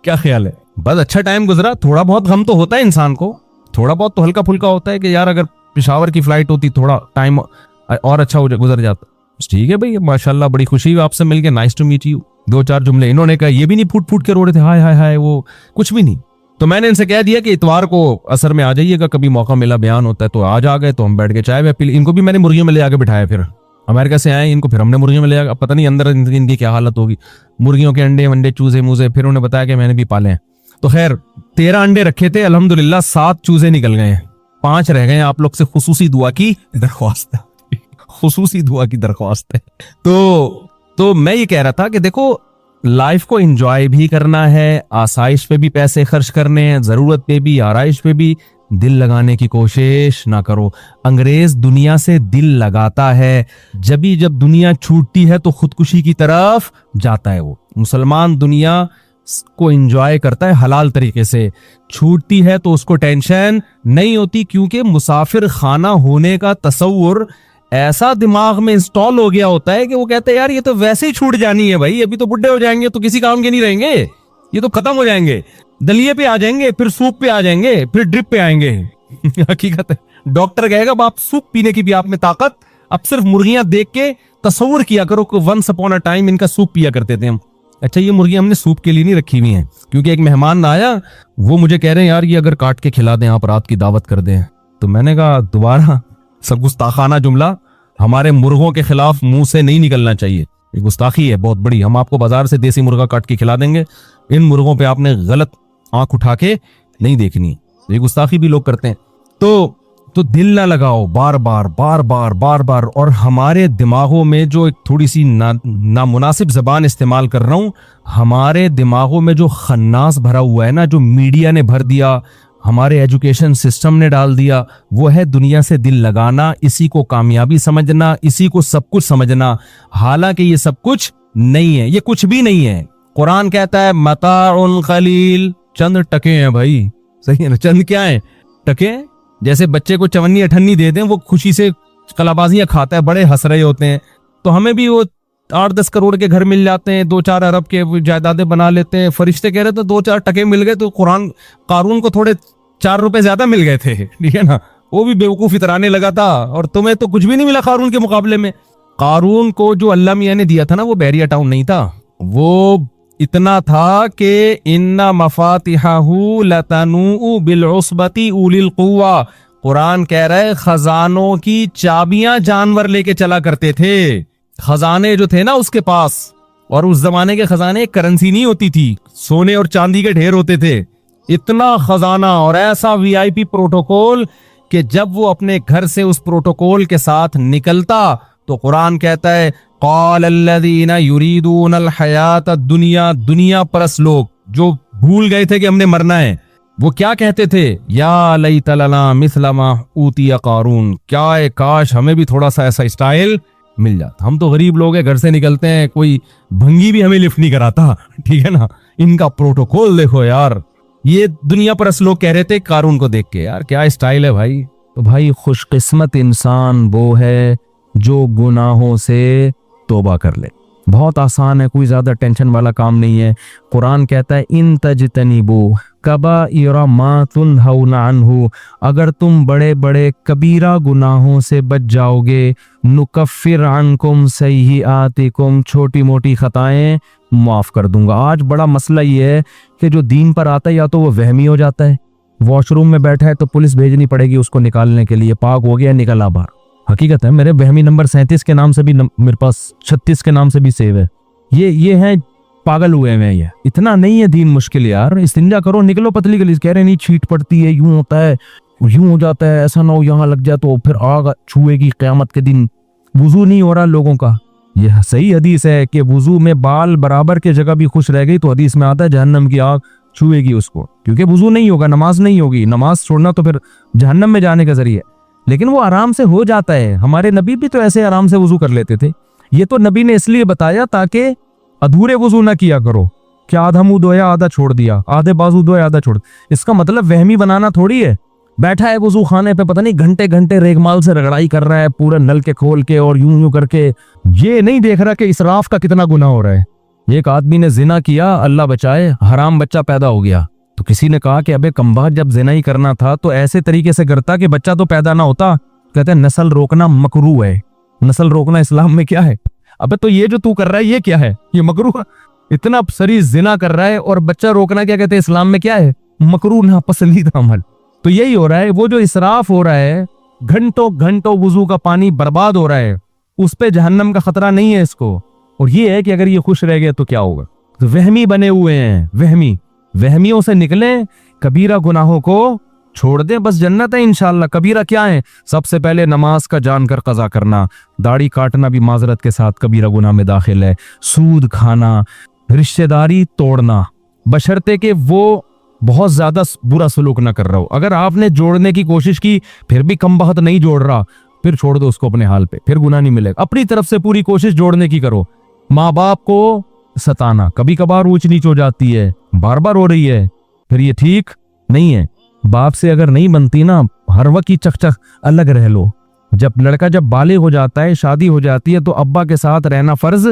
क्या ख्याल है? बस अच्छा टाइम गुजरा। थोड़ा बहुत गम तो होता है इंसान को, थोड़ा बहुत तो हल्का फुल्का होता है कि यार अगर पेशावर की फ्लाइट होती थोड़ा टाइम और अच्छा गुजर जाता। ठीक है भाई, माशाल्लाह बड़ी खुशी हुई आपसे मिलके, नाइस टू मीट यू। 2-4 जुमले इन्होंने कहा, ये भी नहीं फूट फूट के रो रहे थे, हाय हाय हाय, वो कुछ भी नहीं। तो मैंने इनसे कह दिया कि इतवार को असर में आ जाइएगा, कभी मौका मिला बयान होता है। तो आज आ गए, तो हम बैठ के चाय वे पी। इनको भी मैंने मुर्गियों में ले आके बिठाया, फिर अमेरिका से आए इनको फिर हमने मुर्गियों में ले आया। पता नहीं अंदर इनकी क्या हालत होगी, मुर्गियों के अंडे वंडे चूजे मूजे, फिर उन्हें बताया कि मैंने भी पाले हैं। तो खैर 13 अंडे रखे थे, अल्हम्दुलिल्लाह 7 चूजे निकल गए हैं, 5 रह गए हैं। आप लोग से खुसूसी दुआ की दरख्वास्त है, खुसूसी दुआ की दरख्वास्त है। तो मैं ये कह रहा था कि देखो, लाइफ को एंजॉय भी करना है, आसाइश पे भी पैसे खर्च करने हैं, जरूरत पे भी, आराइश पे भी। दिल लगाने की कोशिश ना करो। अंग्रेज दुनिया से दिल लगाता है, जब दुनिया छूटती है तो खुदकुशी की तरफ जाता है। वो मुसलमान दुनिया को एंजॉय करता है हलाल तरीके से, छूटती है तो उसको टेंशन नहीं होती, क्योंकि मुसाफिर खाना होने का तसव्वुर ऐसा दिमाग में इंस्टॉल हो गया होता है कि वो कहते हैं यार ये तो वैसे ही छूट जानी है भाई, अभी तो बुढ़े हो जाएंगे तो किसी काम के नहीं रहेंगे, ये तो खत्म हो जाएंगे, दलिए पे आ जाएंगे, फिर सूप पे आ जाएंगे, फिर ड्रिप पे आएंगे। हकीकत है, डॉक्टर कहेगा बाप सूप पीने की भी आप में ताकत, अब सिर्फ मुर्गियां देख के तस्वुर किया करो कि वंस अपॉन अ टाइम इनका सूप पिया करते थे हम। अच्छा ये मुर्गियां हमने सूप के लिए नहीं रखी हुई हैं, क्योंकि एक मेहमान आया, वो मुझे कह रहे हैं यार ये अगर काट के खिला दें, आप रात की दावत कर दें। तो मैंने कहा दोबारा सब गुस्ताखाना जुमला हमारे मुर्गों के खिलाफ मुंह से नहीं निकलना चाहिए, ये गुस्ताखी है बहुत बड़ी। हम आपको बाजार से देसी मुर्गा काट के खिला देंगे, इन मुर्गों पे आपने गलत आंख उठा के नहीं देखनी, ये गुस्ताखी भी लोग करते हैं। तो दिल ना लगाओ बार बार बार बार बार बार। और हमारे दिमागों में जो एक थोड़ी सी नामुनासिब जबान इस्तेमाल कर रहा हूं, हमारे दिमागों में जो खन्नास भरा हुआ है ना, जो मीडिया ने भर दिया, हमारे एजुकेशन सिस्टम ने डाल दिया, वो है दुनिया से दिल लगाना, इसी को कामयाबी समझना, इसी को सब कुछ समझना। हालांकि ये सब कुछ नहीं है, ये कुछ भी नहीं है। कुरान कहता है मताउन कलील, चंद टके हैं भाई, सही है ना, चंद क्या है, टके। जैसे बच्चे को चवन्नी अठन्नी दे दें, वो खुशी से कलाबाजियां खाता है, बड़े हंस रहे होते हैं। तो हमें भी वो 8-10 करोड़ के घर मिल जाते हैं, 2-4 अरब के जायदादें बना लेते हैं। फरिश्ते कह रहे तो 2-4 टके मिल गए, तो कारून को थोड़े 4 रुपए ज्यादा मिल गए थे, ठीक है ना, वो भी बेवकूफ इतराने लगा था। और तुम्हें तो कुछ भी नहीं मिला कारून के मुकाबले में। कारून को जो अल्लाह मियां ने दिया था ना, वो बैरिया टाउन नहीं था, वो इतना था कि इन्ना मफातिहाहु लतनू बिल उस्बती उलिल कुव्वा। कुरान कह रहा है खजानों की चाबियां जानवर लेके चला करते थे, खजाने जो थे ना उसके पास। और उस जमाने के खजाने करेंसी नहीं होती थी, सोने और चांदी के ढेर होते थे। इतना खजाना और ऐसा वीआईपी प्रोटोकॉल कि जब वो अपने घर से उस प्रोटोकॉल के साथ निकलता तो कुरान कहता है क़ाल अल्लज़ीना युरीदूनल हयात दुनिया, दुनिया परस लोग जो भूल गए थे कि हमने मरना है, वो क्या कहते थे, या लैत लना मिस्ल मा ऊतिया कारून, क्या है काश हमें भी थोड़ा सा ऐसा स्टाइल मिल जाता। हम तो गरीब लोग हैं, घर से निकलते हैं, कोई भंगी भी हमें लिफ्ट नहीं कराता, ठीक है ना। इनका प्रोटोकॉल देखो यार, ये दुनिया परस लोग कह रहे थे कारून को देख के, यार क्या स्टाइल है भाई। तो भाई खुशकिस्मत इंसान वो है जो गुनाहों से तौबा कर ले। बहुत आसान है, कोई ज्यादा टेंशन वाला काम नहीं है। कुरान कहता है इन तजतनिबू कबाइरा मा तुनहौना अन्हु, अगर तुम बड़े बड़े कबीरा गुनाहों से बच जाओगे, नुकफ्फिर अन्कुम सय्यिआतिकुम, छोटी मोटी खताएं माफ कर दूंगा। आज बड़ा मसला ये है कि जो दीन पर आता है या तो वो वहमी हो जाता है, वॉशरूम में बैठा है तो पुलिस भेजनी पड़ेगी उसको निकालने के लिए, पाक हो गया निकला बाहर। हकीकत है, मेरे वहमी नंबर 37 के नाम से भी मेरे पास 36 के नाम से भी सेव है। ये है पागल हुए हैं ये, इतना नहीं है दीन मुश्किल यार। इस्तिंजा करो, निकलो पतली गली। कह रहे नहीं छींट पड़ती है, यूं होता है, यूं हो जाता है, ऐसा ना हो यहाँ लग जाए तो फिर आग छुएगी क़यामत के दिन। वुजू नहीं हो रहा लोगों का, यह सही हदीस है कि वुजू में बाल बराबर के जगह भी खुश रह गई तो हदीस में आता है जहन्नम की आग छुएगी उसको, क्योंकि वुजू नहीं होगा, नमाज नहीं होगी। नमाज छोड़ना तो फिर जहन्नम में जाने का जरिए, लेकिन वो आराम से हो जाता है। हमारे नबी भी तो ऐसे आराम से वुजू कर लेते थे। ये तो नबी ने इसलिए बताया ताकि अधूरे वुजू ना किया करो, क्या आधा मुंह धोया आधा छोड़ दिया, आधे बाजू धोया आधा छोड़। इसका मतलब वहमी बनाना थोड़ी है। बैठा है वुजू खाने पे, पता नहीं घंटे घंटे रेगमाल से रगड़ाई कर रहा है पूरे नल के खोल के और यूं यूं करके, ये नहीं देख रहा कि इसराफ का कितना गुनाह हो रहा है। एक आदमी ने जिना किया, अल्लाह बचाए, हराम बच्चा पैदा हो गया। तो किसी ने कहा कि अबे कमबख्त, जब जिना ही करना था तो ऐसे तरीके से करता कि बच्चा तो पैदा ना होता। कहते हैं नस्ल रोकना मकरू है। नस्ल रोकना इस्लाम में क्या है? अबे तो ये जो तू कर रहा है ये क्या है? ये मकरू। इतना सरी जिना कर रहा है और बच्चा रोकना क्या कहते हैं इस्लाम में क्या है? मकरू, नापसंदीदा अमल। तो यही हो रहा है, वो जो इसराफ हो रहा है, घंटों घंटों वुजू का पानी बर्बाद हो रहा है, उस पे जहन्नम का खतरा नहीं है इसको। और ये है कि अगर ये खुश रह गया तो क्या होगा। तो वहमी बने हुए हैं, वहमियों से निकलें, कबीरा गुनाहों को छोड़ दें, बस जन्नत है इंशाअल्लाह। कबीरा क्या है? सबसे पहले नमाज का जानकर कज़ा करना, दाढ़ी काटना भी माजरत के साथ कबीरा गुनाह में दाखिल है, सूद खाना, रिश्तेदारी तोड़ना, बशर्ते कि वो बहुत ज्यादा बुरा सलूक ना कर रहा हो। अगर आपने जोड़ने की कोशिश की फिर भी कम बहुत नहीं जोड़ रहा, फिर छोड़ दो उसको अपने हाल पे, फिर गुनाह नहीं मिलेगा। अपनी तरफ से पूरी कोशिश जोड़ने की करो। माँ बाप को सताना, कभी कभार ऊंच नीच हो जाती है, बार बार हो रही है, फिर ये ठीक नहीं है। बाप से अगर नहीं बनती ना, हर वक्त की चकचक अलग रह लो, जब लड़का जब बालिग हो जाता है, शादी हो जाती है, तो अब्बा के साथ रहना फर्ज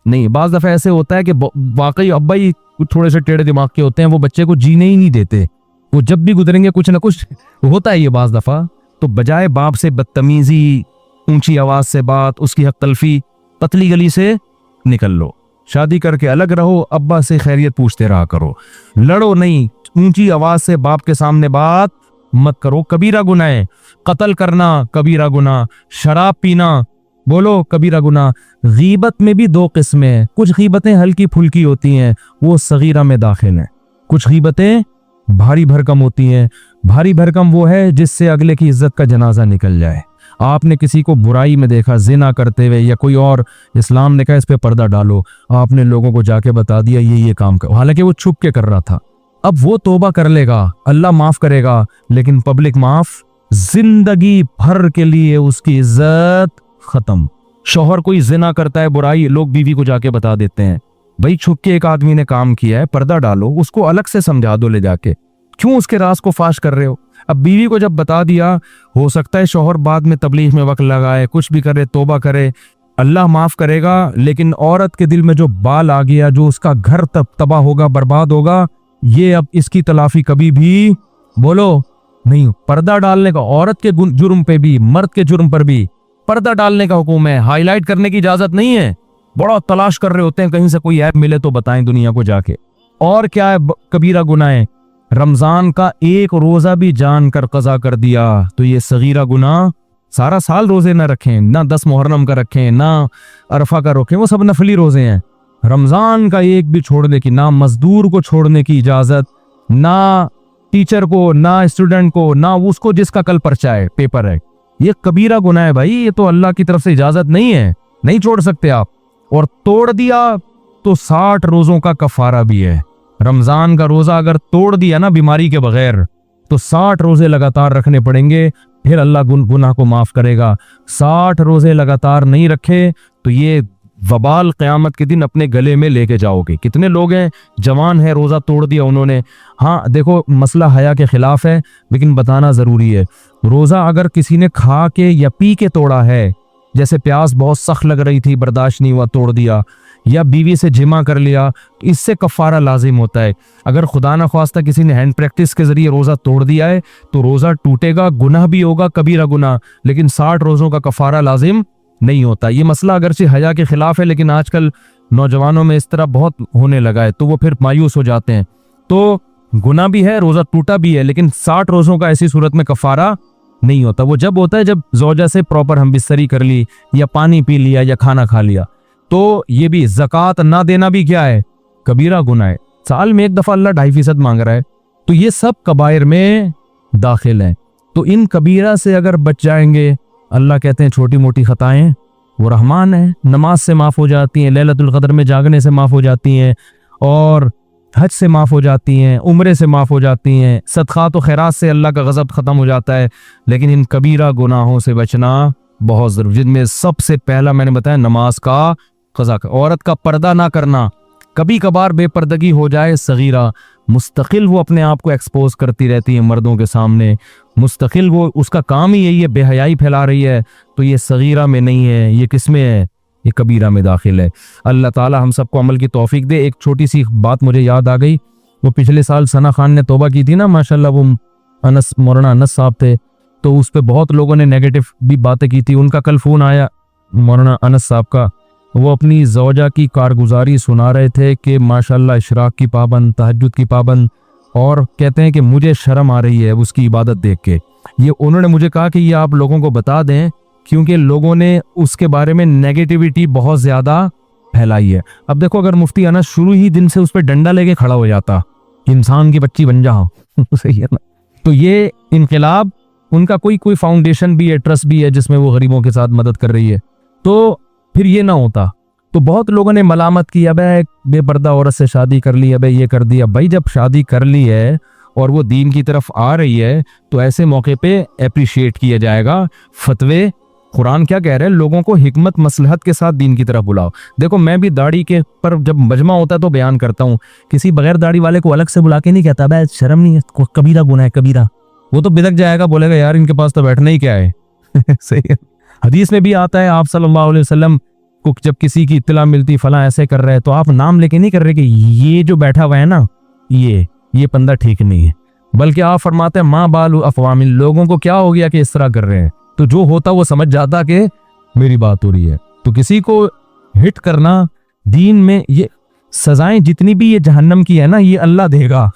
नहीं। बाज दफा ऐसे होता है कि वाकई अब्बा ही थोड़े से टेढ़े दिमाग के होते हैं, वो बच्चे को जीने ही नहीं देते, वो जब भी गुजरेंगे कुछ ना कुछ होता है ये बाज दफा। तो बजाय बाप से बदतमीजी, ऊंची आवाज से बात, उसकी हक तलफी, पतली गली से निकल लो, शादी करके अलग रहो, अब्बा से खैरियत पूछते रहा करो, लड़ो नहीं, ऊंची आवाज से बाप के सामने बात मत करो। कबीरा गुनाह है, कत्ल करना कबीरा गुनाह, शराब पीना बोलो कबीरा गुनाह। गीबत में भी दो किस्में हैं, कुछ गीबतें हल्की फुल्की होती हैं, वो सगीरा में दाखिल हैं, कुछ गीबतें भारी भरकम होती हैं। भारी भरकम वो है जिससे अगले की इज्जत का जनाजा निकल जाए। आपने किसी को बुराई में देखा, जिना करते हुए या कोई और, इस्लाम ने कहा इस पे पर्दा डालो, आपने लोगों को जाके बता दिया ये काम कर, हालांकि वो छुप के कर रहा था। अब वो तौबा कर लेगा, अल्लाह माफ करेगा, लेकिन पब्लिक माफ, जिंदगी भर के लिए उसकी इज्जत खत्म। शौहर कोई जिना करता है, बुराई, लोग बीवी को जाके बता देते हैं, भाई छुप के एक आदमी ने काम किया है, पर्दा डालो, उसको अलग से समझा दो ले जाके, क्यों उसके राज को फाश कर रहे हो। अब बीवी को जब बता दिया, हो सकता है शौहर बाद में तबलीग में वक्त लगाए, कुछ भी करे, तौबा करे, अल्लाह माफ करेगा, लेकिन औरत के दिल में जो बाल आ गया, जो उसका घर तब तबाह होगा, बर्बाद होगा, ये अब इसकी तलाफी कभी भी बोलो नहीं। पर्दा डालने का औरत के जुर्म पे भी, मर्द के जुर्म पर भी पर्दा डालने का हुक्म है, हाईलाइट करने की इजाजत नहीं है। बड़ा तलाश कर रहे होते हैं कहीं से कोई ऐप मिले तो बताएं दुनिया को जाके। और क्या है कबीरा गुनाह है, रमजान का एक रोजा भी जान कर कजा कर दिया तो ये सगीरा गुनाह। सारा साल रोजे ना रखें, ना 10 मुहर्रम का रखें, ना अरफा का रखें, वो सब नफली रोजे हैं। रमजान का एक भी छोड़ने की, ना मजदूर को छोड़ने की इजाजत, ना टीचर को, ना स्टूडेंट को, ना उसको जिसका कल पर्चा है, पेपर है, ये कबीरा गुनाह है भाई। ये तो अल्लाह की तरफ से इजाजत नहीं है, नहीं छोड़ सकते आप। और तोड़ दिया तो 60 रोजों का कफारा भी है। रमजान का रोजा अगर तोड़ दिया ना बीमारी के बगैर, तो 60 रोजे लगातार रखने पड़ेंगे, फिर अल्लाह गुनाह को माफ करेगा। 60 रोजे लगातार नहीं रखे तो ये वबाल क़यामत के दिन अपने गले में लेके जाओगे। कितने लोग हैं, जवान है, रोजा तोड़ दिया उन्होंने। हाँ देखो, मसला हया के खिलाफ है, लेकिन बताना जरूरी है। रोजा अगर किसी ने खा के या पी के तोड़ा है, जैसे प्यास बहुत सख्त लग रही थी, बर्दाश्त नहीं हुआ, तोड़ दिया, या बीवी से जिमा कर लिया, इससे कफारा लाजिम होता है। अगर खुदा न ख्वास्ता किसी ने हैंड प्रैक्टिस के जरिए रोजा तोड़ दिया है तो रोजा टूटेगा, गुनाह भी होगा, कबीरा गुनाह, लेकिन 60 रोजों का कफारा लाजिम नहीं होता। ये मसला अगरचे हया के खिलाफ है, लेकिन आजकल नौजवानों में इस तरह बहुत होने लगा है, तो वो फिर मायूस हो जाते हैं। तो गुनाह भी है, रोजा टूटा भी है, लेकिन 60 रोजों का ऐसी सूरत में कफारा नहीं होता। वो जब होता है जब ज़ौजा से प्रॉपर हमबिस्तरी कर ली, या पानी पी लिया, या खाना खा लिया। तो ये भी ज़कात ना देना भी क्या है, कबीरा गुनाह है। साल में एक दफा अल्लाह 2.5% मांग रहा है, तो ये सब कबायर में दाखिल हैं। तो इन कबीरा से अगर बच जाएंगे, अल्लाह कहते हैं छोटी मोटी खताएं वो रहमान है, नमाज से माफ हो जाती हैं, लैलतुल क़द्र में जागने से माफ हो जाती हैं, और हज से माफ हो जाती हैं, उम्रे से माफ हो जाती हैं, सदक़ात व खैरात से अल्लाह का गज़ब ख़त्म हो जाता है। लेकिन इन कबीरा गुनाहों से बचना बहुत ज़रूरी, जिनमें सबसे पहला मैंने बताया नमाज का क़ज़ा, औरत का पर्दा ना करना। कभी कभार बेपर्दगी हो जाए सगीरा, मुस्तकिल वो अपने आप को एक्सपोज करती रहती है मर्दों के सामने, मुस्तकिल वो उसका काम ही यही है, बेहयाई फैला रही है, तो ये सगीरा में नहीं है, ये किसमें है, ये कबीरा में दाखिल है। अल्लाह ताला हम सबको अमल की तौफीक दे। एक छोटी सी बात मुझे याद आ गई, वो पिछले साल सना खान ने तौबा की थी ना, माशाल्लाह, वो मौलाना अनस साहब थे, तो उस पर बहुत लोगों ने नेगेटिव भी बातें की थी। उनका कल फ़ोन आया मौलाना अनस साहब का, वो अपनी ज़ौजा की कारगुजारी सुना रहे थे कि माशाल्लाह इशराक की पाबंद, तहज्जुद की पाबंद, और कहते हैं कि मुझे शर्म आ रही है उसकी इबादत देख के। ये उन्होंने मुझे कहा कि ये आप लोगों को बता दें, क्योंकि लोगों ने उसके बारे में नेगेटिविटी बहुत ज़्यादा फैलाई है। अब देखो, अगर मुफ्ती अनस शुरू ही दिन से उस पर डंडा लेके खड़ा हो जाता, इंसान की बच्ची बन जा सही है ना, तो ये इनकलाब, उनका कोई फाउंडेशन भी है, ट्रस्ट भी है, जिसमें वो गरीबों के साथ मदद कर रही है, तो फिर ये ना होता। तो बहुत लोगों ने मलामत की, अब बेपर्दा औरत से शादी कर ली, अब ये कर दिया। भाई जब शादी कर ली है और वो दीन की तरफ आ रही है, तो ऐसे मौके पे अप्रिशिएट किया जाएगा। फतवे कुरान क्या कह रहे हैं, लोगों को हिकमत मसलहत के साथ दीन की तरफ बुलाओ। देखो, मैं भी दाढ़ी के पर जब मजमा होता है तो बयान करता हूँ, किसी बगैर दाढ़ी वाले को अलग से बुला के नहीं कहता भाई शर्म नहीं है, कबीरा गुनाह है, कबीरा। वो तो बिदक जाएगा, बोलेगा यार इनके पास तो बैठना ही क्या है सही है। हदीस में भी आता है आप सल्लल्लाहु अलैहि वसल्लम को जब किसी की इत्तला मिलती फला ऐसे कर रहे हैं तो आप नाम लेके नहीं कर रहे कि ये जो बैठा हुआ है ना ये बंदा ठीक नहीं है, बल्कि आप फरमाते हैं माँ बालू अफवामिन, लोगों को क्या हो गया कि इस तरह कर रहे हैं। तो जो होता वो समझ जाता कि मेरी बात हो रही है। तो किसी को हिट करना दीन में, ये सजाएं जितनी भी ये जहन्नम की है ना, ये अल्लाह देगा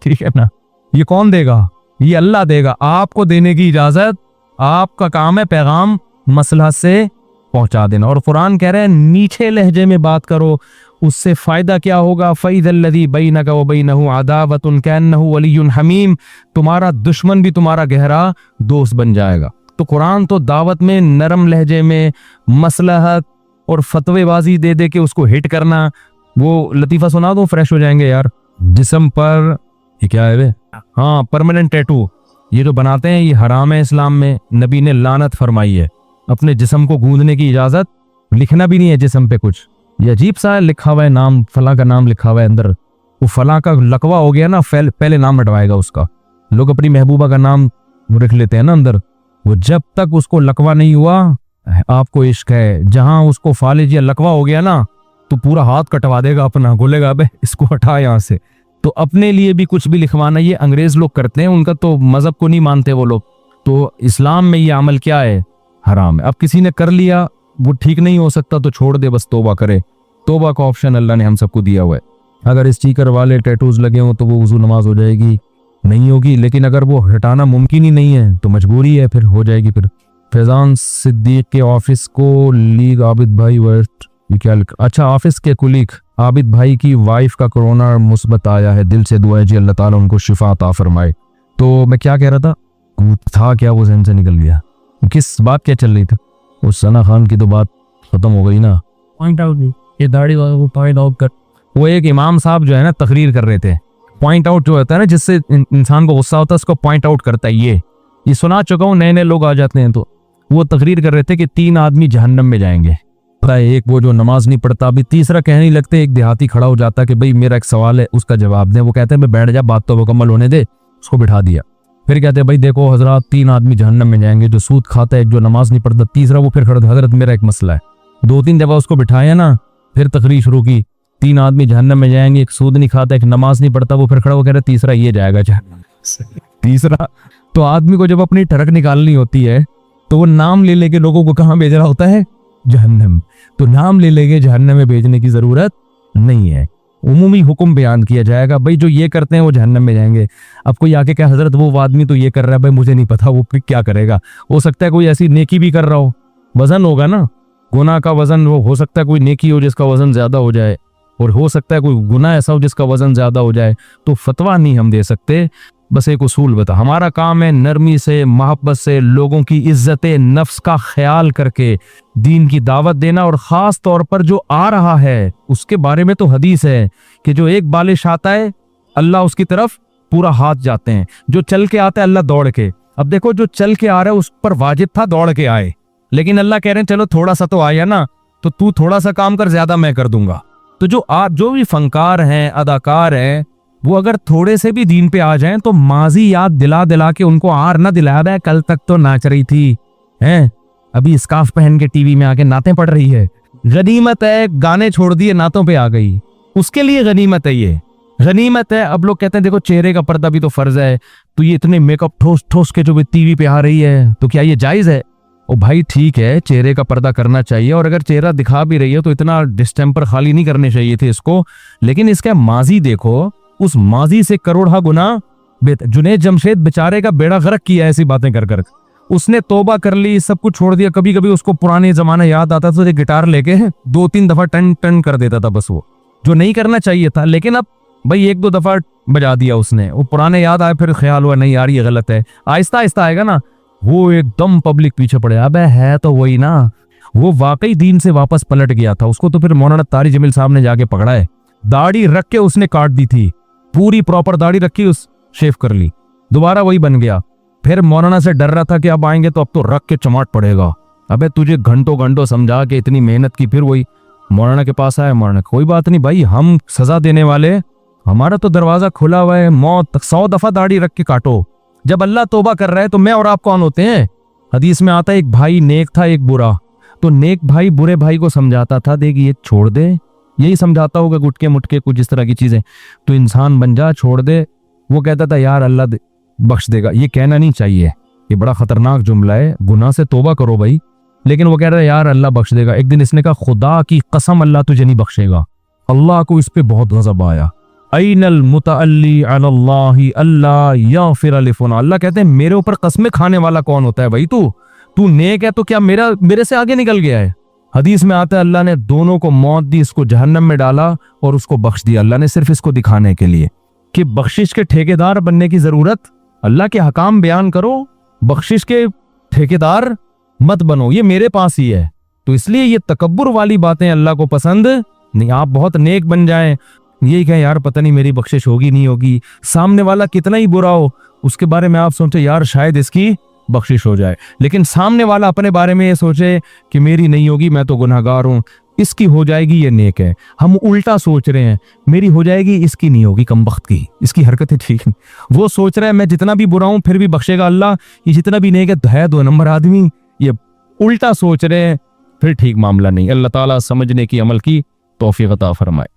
ठीक है ना, ये कौन देगा? ये अल्लाह देगा। आपको देने की इजाजत, आपका काम है पैगाम मसला से पहुंचा देना। और कुरान कह रहे हैं मीठे लहजे में बात करो, उससे फायदा क्या होगा? फैज़ल्लज़ी बैनका व बैनहु अदावतुन कअन्नहु वलियुन हमीम, तुम्हारा दुश्मन भी तुम्हारा गहरा दोस्त बन जाएगा। तो कुरान तो दावत में नरम लहजे में मसलहत और फतवेबाजी दे दे के उसको हिट करना। वो लतीफ़ा सुना दो, फ्रेश हो जाएंगे यार। जिस्म पर ये क्या है वे? हाँ, परमानेंट टैटू ये जो बनाते हैं ये हराम है इस्लाम में, नबी ने लानत फरमाई है। अपने जिस्म को गूंदने की इजाजत, लिखना भी नहीं है जिस्म पे कुछ, ये अजीब सा है, लिखा हुआ है नाम, फला का नाम लिखा हुआ है अंदर, वो फला का लकवा हो गया ना, पहले नाम हटवाएगा उसका। लोग अपनी महबूबा का नाम लिख लेते हैं ना अंदर, वो जब तक उसको लकवा नहीं हुआ आपको इश्क है, जहां उसको फालिज या लकवा हो गया ना तो पूरा हाथ कटवा देगा अपना, बोलेगा अबे इसको हटा यहाँ से। तो अपने लिए भी कुछ भी लिखवाना ये अंग्रेज लोग करते हैं, उनका तो मजहब को नहीं मानते वो लोग। तो इस्लाम में ये अमल क्या है? हराम है। अब किसी ने कर लिया, वो ठीक नहीं हो सकता तो छोड़ दे, बस तौबा करे। तौबा का ऑप्शन अल्लाह ने हम सबको दिया हुआ है। अगर स्टीकर वाले टैटूज लगे हों तो वो वुजू नमाज हो जाएगी, नहीं होगी। लेकिन अगर वो हटाना मुमकिन ही नहीं है तो मजबूरी है, फिर हो जाएगी। फिर फैजान सिद्दीक के ऑफिस को लीग आबिद भाई वेस्ट, ये क्या लिखा? अच्छा, ऑफिस के कुलीग आबिद भाई की वाइफ का कोरोना मुस्बत आया है, दिल से दुआ है जी अल्लाह ताला उनको शिफा अता फरमाए। तो मैं क्या कह रहा था क्या वो जहन से निकल गया, किस बात क्या चल रही था? वो सना खान की तो बात खत्म हो गई ना। पॉइंट आउट नहीं, ये दाढ़ी वाला वो पॉइंट आउट कर, वो एक इमाम साहब जो है ना तकरीर कर रहे थे, पॉइंट आउट जो होता है ना जिससे इंसान को गुस्सा होता है उसको पॉइंट आउट करता है। ये सुना चुका हूँ, नए नए लोग आ जाते हैं। तो वो तकरीर कर रहे थे कि 3 आदमी जहन्नम में जाएंगे। एक वो जो नमाज नहीं पढ़ता, अभी तीसरा कहने नहीं लगते, एक देहाती खड़ा हो जाता कि भाई मेरा एक सवाल है उसका जवाब दें। वो कहते हैं मैं बैठ जा, बात तो मुकम्मल होने दे। उसको बिठा दिया। फिर कहते हैं भाई देखो हजरत 3 आदमी जहन्नम में जाएंगे, जो सूद खाता है, एक जो नमाज नहीं पढ़ता। तीसरा वो फिर खड़ा, हजरत मेरा एक मसला है। 2-3 दफा उसको बिठाया ना, फिर तकरीर शुरू की। 3 आदमी जहन्नम में जाएंगे, एक सूद नहीं खाता, एक नमाज नहीं पढ़ता। वो फिर खड़ा, वो कह रहा तीसरा ये जाएगा जहन्नम। तीसरा तो आदमी को जब अपनी ठरक निकालनी होती है तो वो नाम ले लेके लोगों को कहाँ भेज रहा होता है? जहन्नम। तो नाम ले लेके जहन्नम में भेजने की जरूरत नहीं है, उमूमी हुक्म बयान किया जाएगा, भाई जो ये करते हैं वो जहन्नम में जाएंगे। अब कोई आके क्या हजरत वो आदमी तो ये कर रहा है, भाई मुझे नहीं पता वो क्या करेगा। हो सकता है कोई ऐसी नेकी भी कर रहा हो, वजन होगा ना, गुनाह का वजन, वो हो सकता है कोई नेकी हो जिसका वजन ज्यादा हो जाए, और हो सकता है कोई गुनाह ऐसा हो जिसका वजन ज्यादा हो जाए। तो फतवा नहीं हम दे सकते, बस एक उसूल बता। हमारा काम है नरमी से, मोहब्बत से, लोगों की इज्जत नफ्स का ख्याल करके दीन की दावत देना। और खास तौर पर जो आ रहा है उसके बारे में तो हदीस है कि जो एक बालिश आता है अल्लाह उसकी तरफ पूरा हाथ जाते हैं, जो चल के आता है अल्लाह दौड़ के। अब देखो जो चल के आ रहा है उस पर वाजिब था दौड़ के आए, लेकिन अल्लाह कह रहे हैं चलो थोड़ा सा तो आया ना, तो तू थोड़ा सा काम कर, ज्यादा मैं कर दूंगा। तो जो भी फनकार हैं, अदाकार हैं, वो अगर थोड़े से भी दीन पे आ जाएं तो माजी याद दिला दिला के उनको आर ना दिलाया है। कल तक तो नाच रही थी, हैं अभी स्कार्फ पहन के टीवी में आके नातें पढ़ रही है। गनीमत है, गाने छोड़ दिए, नातों पे आ गई, उसके लिए गनीमत है, ये गनीमत है। अब लोग कहते हैं देखो चेहरे का पर्दा भी तो फर्ज है, तो ये इतने मेकअप ठोस ठोस के जो टीवी पे आ रही है तो क्या ये जायज है? ओ भाई ठीक है, चेहरे का पर्दा करना चाहिए, और अगर चेहरा दिखा भी रही है तो इतना डिस्टेम्पर खाली नहीं करने चाहिए थे इसको। लेकिन इसका माजी देखो, उस माजी से करोड़ा गुना। जुनैद जमशेद बेचारे का बेड़ा गर्क किया ऐसी बातें कर कर। उसने तौबा कर ली, सब कुछ छोड़ दिया। कभी कभी उसको पुराने जमाना याद आता तो गिटार लेके 2-3 दफा टन टन कर देता था, बस वो जो नहीं करना चाहिए था। लेकिन अब भाई 1-2 दफा बजा दिया उसने, वो पुराने याद आए, फिर ख्याल हुआ नहीं यार ये गलत है। आहिस्ता आहिस्ता आएगा ना, वो एकदम पब्लिक पीछे पड़े। अब है तो वही ना, वो वाकई दीन से वापस पलट गया था। उसको तो फिर मौलाना तारी जमील साहब ने जाके पकड़ा है। दाढ़ी रख के उसने काट दी थी, पूरी प्रॉपर दाढ़ी रखी, उस शेव कर ली, दोबारा वही बन गया। फिर मौलाना से डर रहा था कि अब आएंगे तो अब तो रख के चमाट पड़ेगा। अबे तुझे घंटों घंटों समझा के इतनी मेहनत की, फिर वही मौलाना के पास आया। मौलाना कोई बात नहीं भाई, हम सजा देने वाले, हमारा तो दरवाजा खुला हुआ है, मौत 100 दफा दाढ़ी रख के काटो। जब अल्लाह तौबा कर रहा है तो मैं और आप कौन होते हैं? हदीस में आता है एक भाई नेक था एक बुरा, तो नेक भाई बुरे भाई को समझाता था, देख ये छोड़ दे, यही समझाता होगा गुटके मुटके कुछ इस तरह की चीजें, तो इंसान बन जा, छोड़ दे। वो कहता था यार अल्लाह बख्श देगा। ये कहना नहीं चाहिए, ये बड़ा खतरनाक जुमला है, गुनाह से तौबा करो भाई। लेकिन वो कह रहा है यार अल्लाह बख्श देगा। एक दिन इसने कहा खुदा की कसम अल्लाह तुझे नहीं बख्शेगा। अल्लाह को इस पे बहुत गजब आया। ऐनल मुतअल्ली अलल्लाहि अल्लाह यग़फिर लिफुना। अल्लाह कहते हैं मेरे ऊपर कस्में खाने वाला कौन होता है भाई? तू नेक है तो क्या मेरे से आगे निकल गया है? हदीस में आता है अल्लाह ने दोनों को मौत दी, इसको जहन्नम में डाला और उसको बख्श दिया। अल्लाह ने सिर्फ इसको दिखाने के लिए कि बख्शिश के ठेकेदार बनने की जरूरत, अल्लाह के हकाम बयान करो, बख्शिश के ठेकेदार मत बनो, ये मेरे पास ही है। तो इसलिए ये तकब्बुर वाली बातें अल्लाह को पसंद नहीं। आप बहुत नेक बन जाएं, यही कहें यार पता नहीं मेरी बख्शिश होगी नहीं होगी, सामने वाला कितना ही बुरा हो उसके बारे में आप सोचे यार शायद इसकी बख्शिश हो जाए, लेकिन सामने वाला अपने बारे में ये सोचे कि मेरी नहीं होगी, मैं तो गुनहगार हूं, इसकी हो जाएगी ये नेक है। हम उल्टा सोच रहे हैं, मेरी हो जाएगी इसकी नहीं होगी, कमबख्त की, इसकी हरकतें ठीक नहीं। वो सोच रहा है मैं जितना भी बुरा हूं फिर भी बख्शेगा अल्लाह, ये जितना भी नेक है 2 नंबर आदमी। ये उल्टा सोच रहे हैं, फिर ठीक मामला नहीं। अल्लाह ताला समझने की अमल की तौफीक अता फरमाए।